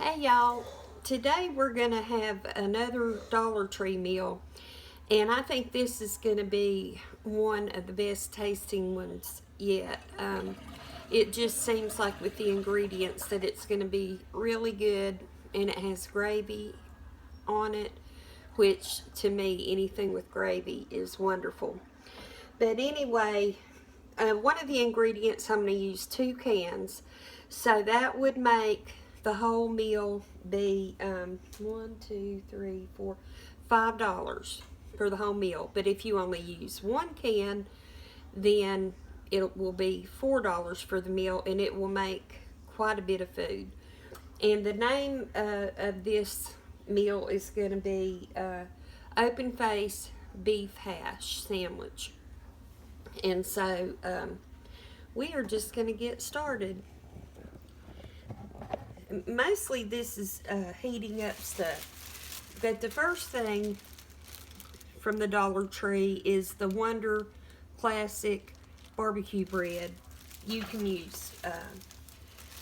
Hey y'all, today we're going to have another Dollar Tree meal, and I think this is going to be one of the best tasting ones yet. It just seems like with the ingredients that it's going to be really good, and it has gravy on it, which to me anything with gravy is wonderful. But anyway, one of the ingredients, I'm going to use 2 cans, so that would make the whole meal be $5 for the whole meal. But if you only use 1 can, then it will be $4 for the meal, and it will make quite a bit of food. And the name of this meal is going to be open face beef hash sandwich. And so we are just going to get started. Mostly this is heating up stuff, but the first thing from the Dollar Tree is the Wonder Classic barbecue bread. You can use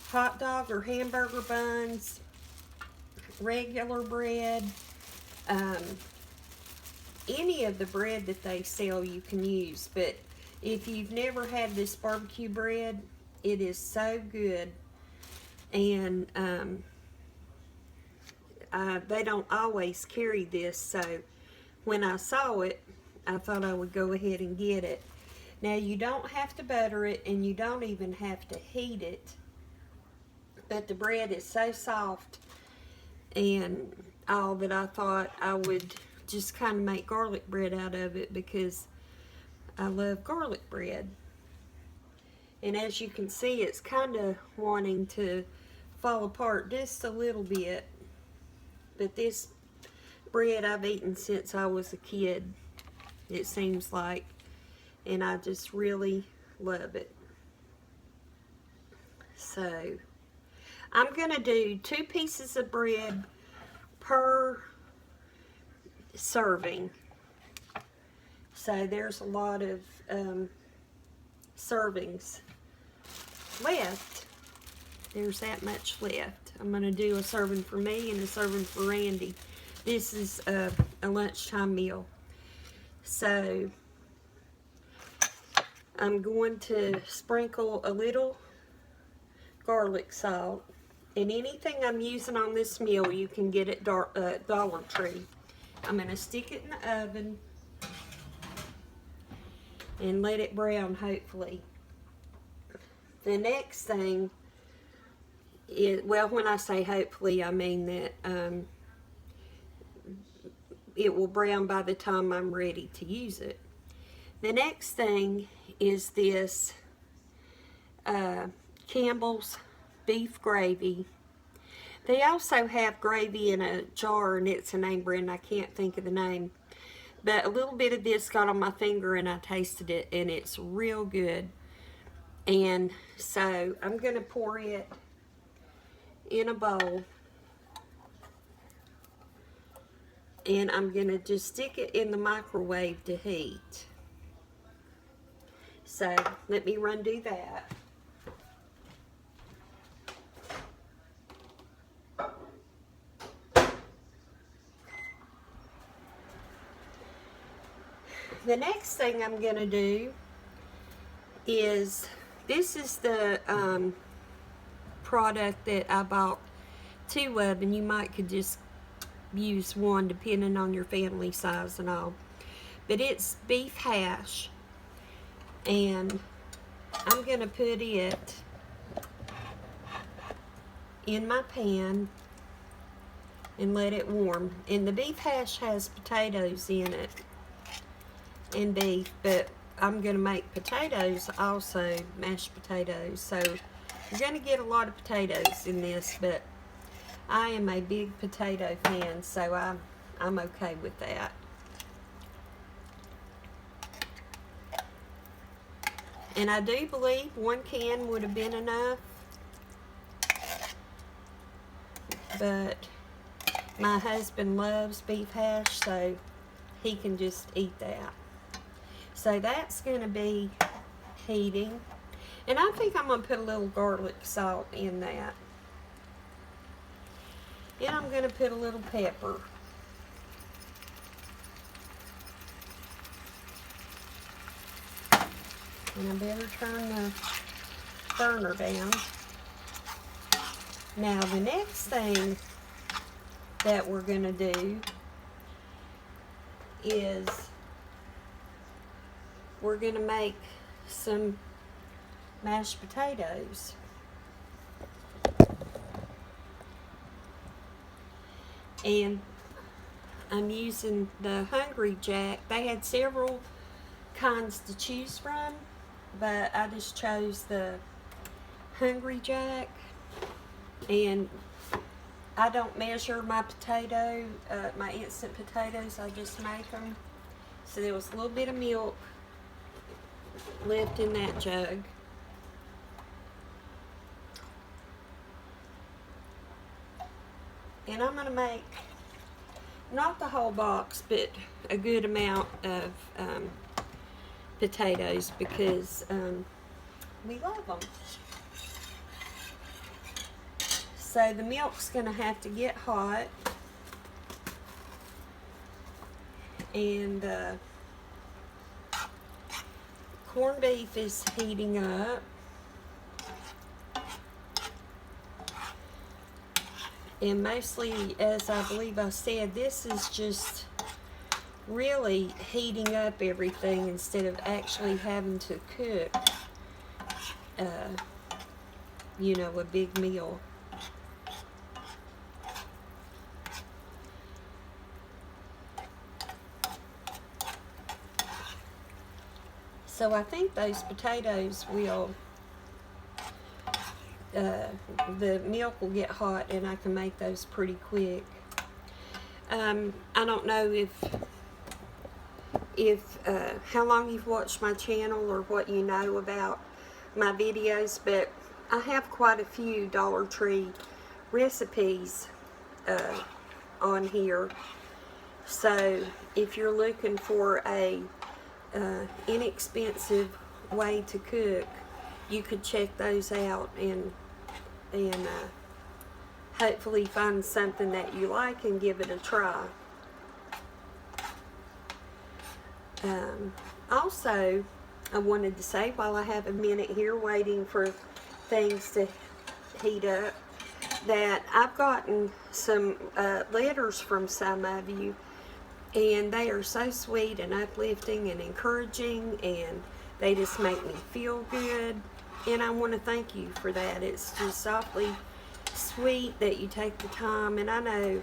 hot dog or hamburger buns, regular bread, any of the bread that they sell you can use. But if you've never had this barbecue bread, it is so good. And they don't always carry this, so when I saw it, I thought I would go ahead and get it. Now, you don't have to butter it, and you don't even have to heat it, but the bread is so soft and all that I thought I would just kind of make garlic bread out of it, because I love garlic bread. And as you can see, it's kind of wanting to fall apart just a little bit. But this bread I've eaten since I was a kid, it seems like. And I just really love it. So, I'm going to do 2 pieces of bread per serving. So, there's a lot of servings left. There's that much left. I'm going to do a serving for me and a serving for Randy. This is a lunchtime meal. So I'm going to sprinkle a little garlic salt. And anything I'm using on this meal you can get at Dollar Tree. I'm going to stick it in the oven and let it brown, hopefully. The next thing is, well, when I say hopefully, I mean that it will brown by the time I'm ready to use it. The next thing is this Campbell's beef gravy. They also have gravy in a jar, and it's a name brand. I can't think of the name. But a little bit of this got on my finger, and I tasted it, and it's real good. And so I'm going to pour it in a bowl. And I'm going to just stick it in the microwave to heat. So let me do that. The next thing I'm going to do is, this is the product that I bought 2 of, and you might could just use 1 depending on your family size and all. But it's beef hash, and I'm going to put it in my pan and let it warm. And the beef hash has potatoes in it and beef, but I'm going to make potatoes also, mashed potatoes. So you're going to get a lot of potatoes in this, but I am a big potato fan, so I'm okay with that. And I do believe 1 can would have been enough, but my husband loves beef hash, so he can just eat that. So that's going to be heating. And I think I'm going to put a little garlic salt in that. And I'm going to put a little pepper. And I better turn the burner down. Now the next thing that we're going to do is we're going to make some mashed potatoes. And I'm using the Hungry Jack. They had several kinds to choose from, but I just chose the Hungry Jack. And I don't measure my my instant potatoes. I just make them. So there was a little bit of milk left in that jug. And I'm going to make, not the whole box, but a good amount of potatoes because we love them. So the milk's going to have to get hot. And corned beef is heating up. And mostly, as I believe I said, this is just really heating up everything instead of actually having to cook, you know, a big meal. So I think those potatoes will, the milk will get hot and I can make those pretty quick. I don't know if how long you've watched my channel or what you know about my videos, but I have quite a few Dollar Tree recipes on here. So if you're looking for a inexpensive way to cook, you could check those out and hopefully find something that you like and give it a try. Also, I wanted to say, while I have a minute here waiting for things to heat up, that I've gotten some letters from some of you, and they are so sweet and uplifting and encouraging, and they just make me feel good, and I want to thank you for that. It's just awfully sweet that you take the time, and I know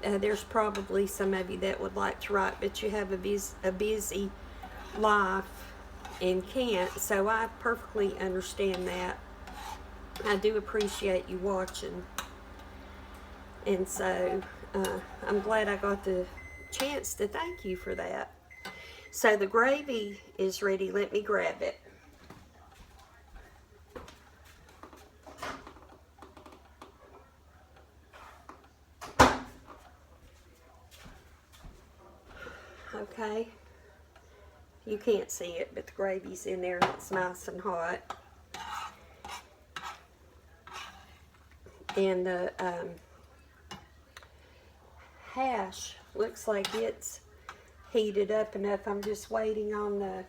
there's probably some of you that would like to write, but you have a busy life and can't, so I perfectly understand that. I do appreciate you watching, and so I'm glad I got the chance to thank you for that. So the gravy is ready. Let me grab it. Okay, you can't see it, but the gravy's in there and it's nice and hot. And the hash looks like it's heated up enough. I'm just waiting on the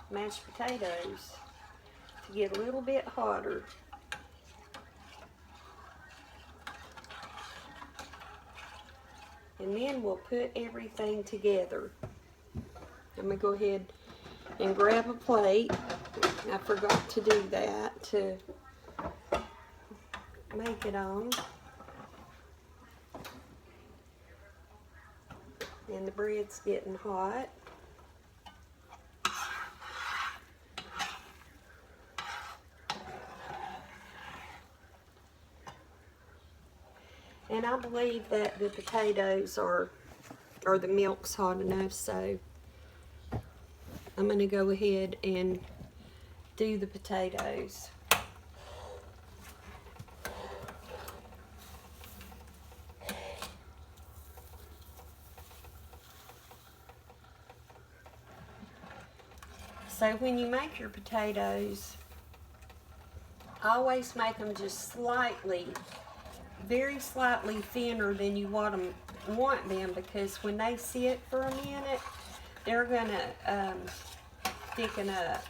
mashed potatoes to get a little bit hotter. And then we'll put everything together. I'm going to go ahead and grab a plate. I forgot to do that to make it on. And the bread's getting hot. And I believe that the potatoes or the milk's hot enough, so I'm going to go ahead and do the potatoes. So when you make your potatoes, always make them just slightly, very slightly thinner than you want them, because when they sit for a minute, they're gonna thicken up.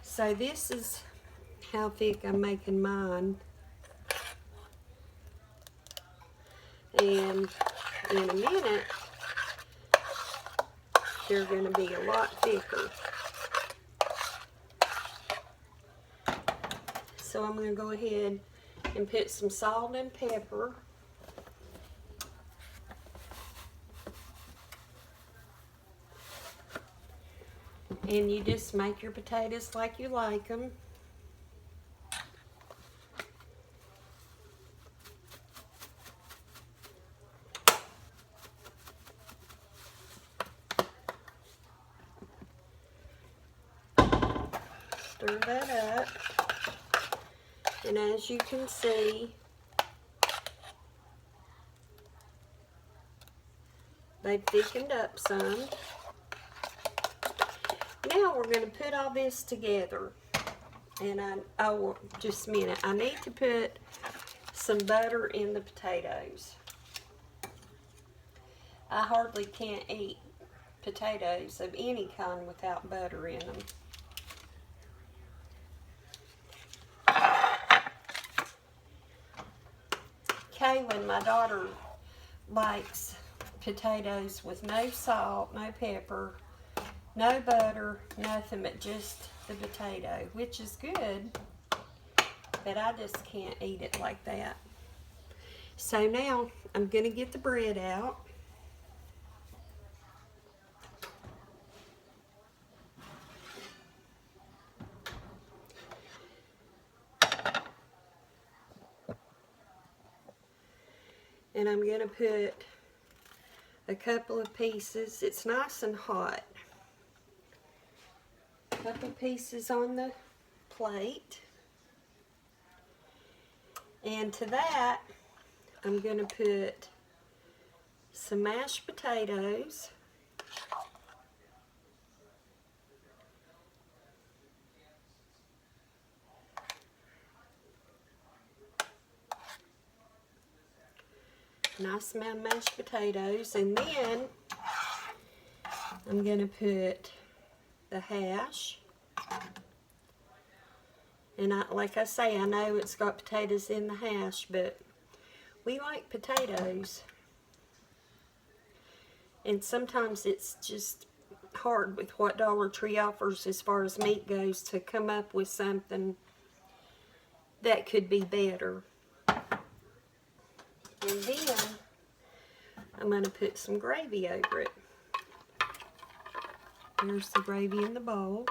So this is how thick I'm making mine. And in a minute, they're going to be a lot thicker. So I'm going to go ahead and put some salt and pepper. And you just make your potatoes like you like them. Stir that up. And as you can see, they've thickened up some. Now we're going to put all this together. And oh, just a minute. I need to put some butter in the potatoes. I hardly can't eat potatoes of any kind without butter in them. Kaylin, my daughter, likes potatoes with no salt, no pepper, no butter, nothing but just the potato, which is good, but I just can't eat it like that. So now I'm going to get the bread out. And I'm going to put a couple of pieces. It's nice and hot. A couple pieces on the plate. And to that, I'm going to put some mashed potatoes. Nice amount of mashed potatoes, and then I'm going to put the hash. And like I say, I know it's got potatoes in the hash, but we like potatoes. And sometimes it's just hard with what Dollar Tree offers as far as meat goes to come up with something that could be better. And then I'm going to put some gravy over it. There's the gravy in the bowl.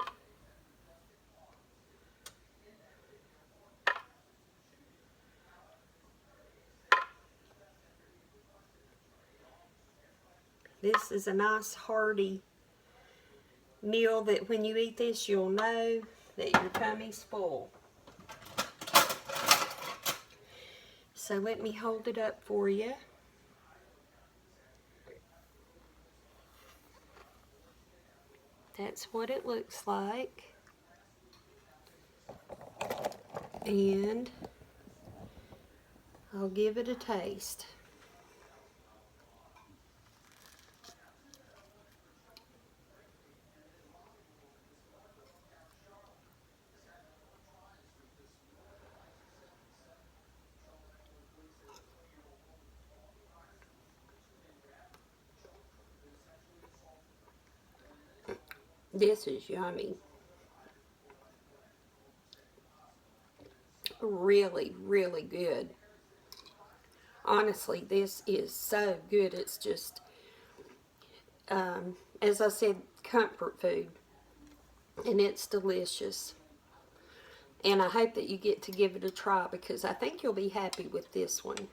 This is a nice hearty meal that when you eat this, you'll know that your tummy's full. So let me hold it up for you. That's what it looks like. And I'll give it a taste. This is yummy. Really, really good. Honestly, this is so good. It's just, as I said, comfort food. And it's delicious. And I hope that you get to give it a try, because I think you'll be happy with this one.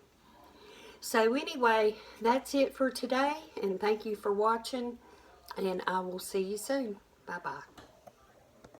So anyway, that's it for today. And thank you for watching. And I will see you soon. Bye-bye.